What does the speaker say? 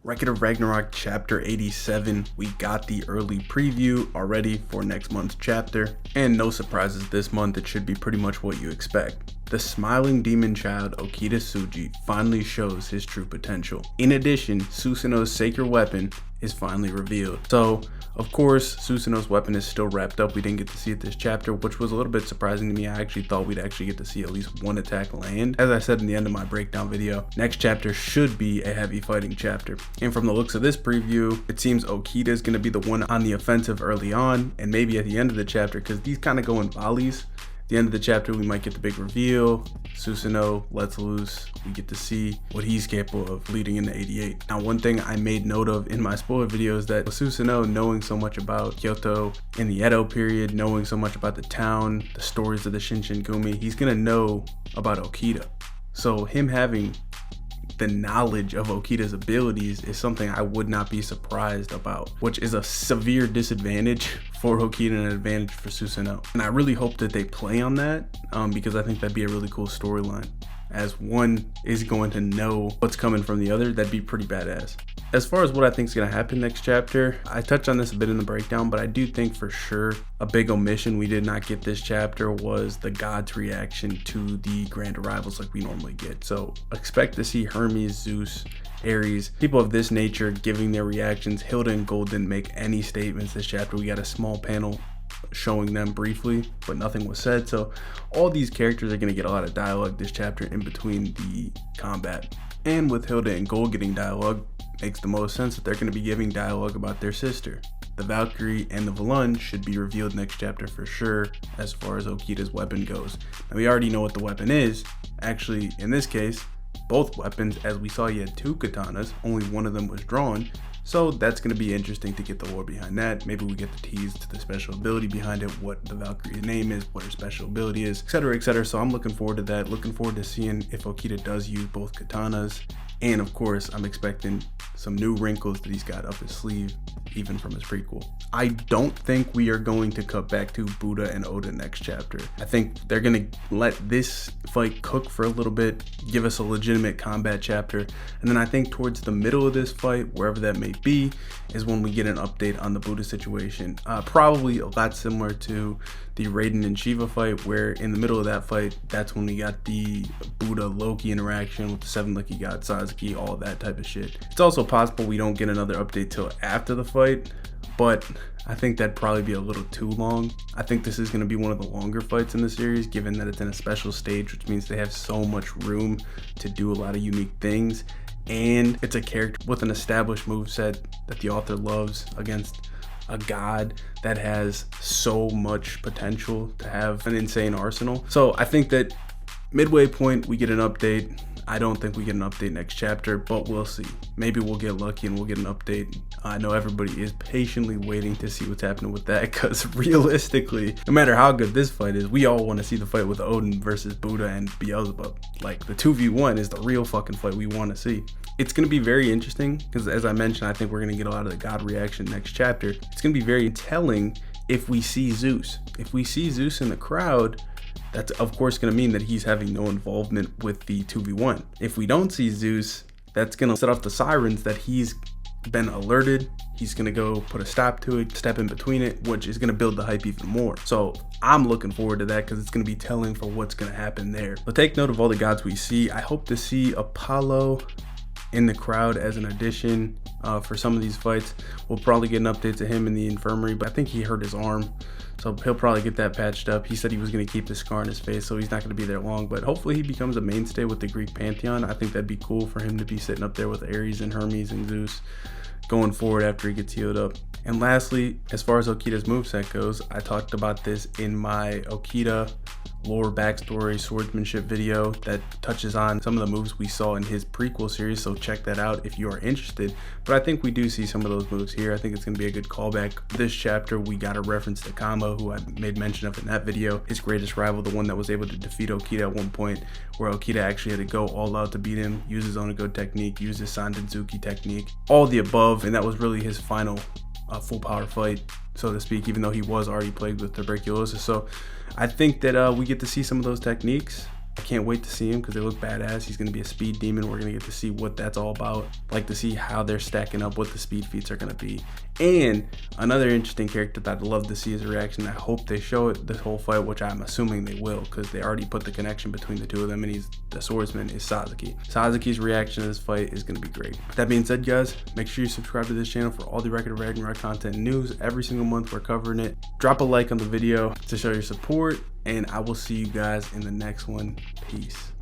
Record of Ragnarok chapter 87. We got the early preview already for next month's chapter, and no surprises this month. It should be pretty much what you expect. The smiling demon child Okita Tsuji finally shows his true potential. In addition, Susanoo's sacred weapon is finally revealed. So of course, Susanoo's weapon is still wrapped up. We didn't get to see it this chapter, which was a little bit surprising to me. I actually thought we'd actually get to see at least one attack land. As I said in the end of my breakdown video, next chapter should be a heavy fighting chapter. And from the looks of this preview, it seems Okita is going to be the one on the offensive early on, and maybe at the end of the chapter, because these kind of go in volleys. At the end of the chapter, we might get the big reveal. Susanoo lets loose. We get to see what he's capable of leading into 88. Now, one thing I made note of in my spoiler video is that Susanoo, knowing so much about Kyoto in the Edo period, knowing so much about the town, the stories of the Shinsengumi, he's gonna know about Okita. So him having the knowledge of Okita's abilities is something I would not be surprised about, which is a severe disadvantage for Okita and an advantage for Susanoo. And I really hope that they play on that because I think that'd be a really cool storyline. As one is going to know what's coming from the other, that'd be pretty badass. As far as what I think is going to happen next chapter, I touched on this a bit in the breakdown, but I do think for sure a big omission we did not get this chapter was the gods' reaction to the grand arrivals like we normally get. So expect to see Hermes, Zeus, Ares, people of this nature giving their reactions. Hilda and Gold didn't make any statements this chapter. We got a small panel showing them briefly, but nothing was said. So all these characters are going to get a lot of dialogue this chapter in between the combat. And with Hilda and Gold getting dialogue, makes the most sense that they're going to be giving dialogue about their sister. The Valkyrie and the Valun should be revealed next chapter for sure as far as Okita's weapon goes. Now we already know what the weapon is. Actually, in this case, both weapons, as we saw, he had two katanas, only one of them was drawn. So that's going to be interesting to get the lore behind that. Maybe we get the tease to the special ability behind it, what the Valkyrie's name is, what her special ability is, etc., etc. So I'm looking forward to that. Looking forward to seeing if Okita does use both katanas. And of course, I'm expecting some new wrinkles that he's got up his sleeve, even from his prequel. I don't think we are going to cut back to Buddha and Oda next chapter. I think they're going to let this fight cook for a little bit, give us a legitimate combat chapter. And then I think towards the middle of this fight, wherever that may be, is when we get an update on the Buddha situation. Probably a lot similar to the Raiden and Shiva fight, where in the middle of that fight, that's when we got the Buddha-Loki interaction with the seven lucky gods, Sasuke, all that type of shit. It's also possible we don't get another update till after the fight, but I think that'd probably be a little too long. I think this is going to be one of the longer fights in the series, given that it's in a special stage, which means they have so much room to do a lot of unique things. And it's a character with an established moveset that the author loves against a god that has so much potential to have an insane arsenal. So I think that midway point, we get an update. I don't think we get an update next chapter, but we'll see. Maybe we'll get lucky and we'll get an update. I know everybody is patiently waiting to see what's happening with that, because realistically, no matter how good this fight is, we all want to see the fight with Odin versus Buddha and Beelzebub. Like, the 2v1 is the real fucking fight we want to see. It's going to be very interesting, because as I mentioned, I think we're going to get a lot of the god reaction next chapter. It's going to be very telling if we see Zeus. If we see Zeus in the crowd, that's of course going to mean that he's having no involvement with the 2v1. If we don't see Zeus, that's going to set off the sirens that he's been alerted. He's going to go put a stop to it, step in between it, which is going to build the hype even more. So I'm looking forward to that, because it's going to be telling for what's going to happen there. But take note of all the gods we see. I hope to see Apollo in the crowd as an addition for some of these fights. We'll probably get an update to him in the infirmary, but I think he hurt his arm, so he'll probably get that patched up. He said he was going to keep the scar on his face, so he's not going to be there long, but hopefully he becomes a mainstay with the Greek pantheon. I think that'd be cool for him to be sitting up there with Ares and Hermes and Zeus going forward after he gets healed up. And lastly, as far as Okita's moveset goes, I talked about this in my Okita lore backstory swordsmanship video that touches on some of the moves we saw in his prequel series, so check that out if you are interested. But I think we do see some of those moves here. I think it's going to be a good callback. This chapter, we got a reference to Kama, who I made mention of in that video, his greatest rival, the one that was able to defeat Okita at one point, where Okita actually had to go all out to beat him, use his Onago technique, use his Sandenzuki technique, all the above, and that was really his final full power fight, so to speak, even though he was already plagued with tuberculosis. So I think that we get to see some of those techniques. I can't wait to see him because they look badass. He's going to be a speed demon. We're going to get to see what that's all about. Like to see how they're stacking up, what the speed feats are going to be. And another interesting character that I'd love to see his reaction. I hope they show it this whole fight, which I'm assuming they will because they already put the connection between the two of them, and the swordsman is Sasuke. Sasuke's reaction to this fight is going to be great. That being said, guys, make sure you subscribe to this channel for all the Record of Ragnarok content news. Every single month we're covering it. Drop a like on the video to show your support, and I will see you guys in the next one. Peace.